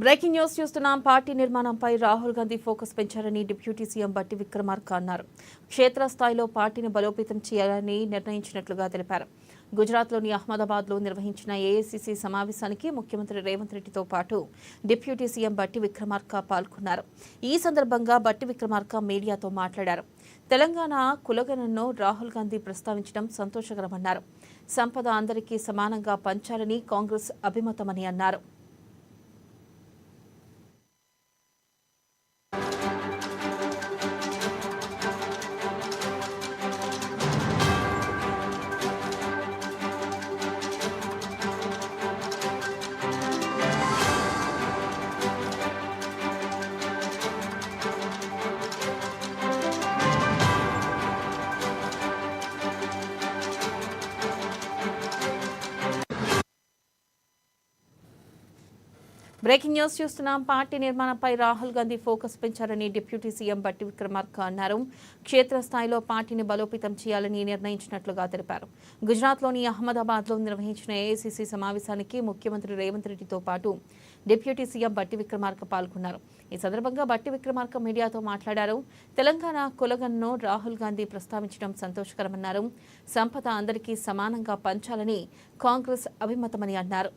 Breaking news చూస్తున్నాం. Party నిర్మాణంపై Rahul Gandhi focus పెంచారని డిప్యూటీ సీఎం బట్టి విక్రమార్క అన్నారు. క్షేత్రస్థాయిలో పార్టీని బలోపేతం చేయాలని నిర్ణయించినట్లుగా తెలిపారు. గుజరాత్లోని అహ్మదాబాద్లో నిర్వహించిన ఏఐసీసీ సమావేశానికి ముఖ్యమంత్రి రేవంత్ రెడ్డితో పాటు డిప్యూటీ సీఎం బట్టి విక్రమార్క పాల్గొన్నారు. ఈ సందర్భంగా బట్టి విక్రమార్క మీడియాతో మాట్లాడారు. తెలంగాణ కులగణను రాహుల్ గాంధీ ప్రస్తావించడం సంతోషకరమన్నారు. సంపద అందరికీ సమానంగా పంచాలని కాంగ్రెస్ అభిమతమని అన్నారు. బ్రేకింగ్ న్యూస్ చూస్తున్నాం. పార్టీ నిర్మాణంపై రాహుల్ గాంధీ ఫోకస్ పెంచారని డిప్యూటీ సీఎం బట్టి విక్రమార్క అన్నారు. క్షేత్రస్థాయిలో పార్టీని బలోపేతం చేయాలని నిర్ణయించినట్లుగా తెలిపారు. గుజరాత్లోని అహ్మదాబాద్లో నిర్వహించిన ఏఐసీసీ సమావేశానికి ముఖ్యమంత్రి రేవంత్ రెడ్డితో పాటు డిప్యూటీ సీఎం బట్టి విక్రమార్క పాల్గొన్నారు. ఈ సందర్భంగా బట్టి విక్రమార్క మీడియాతో మాట్లాడారు. తెలంగాణ కులగణను రాహుల్ గాంధీ ప్రస్తావించడం సంతోషకరమన్నారు. సంపద అందరికీ సమానంగా పంచాలని కాంగ్రెస్ అభిమతమని అన్నారు.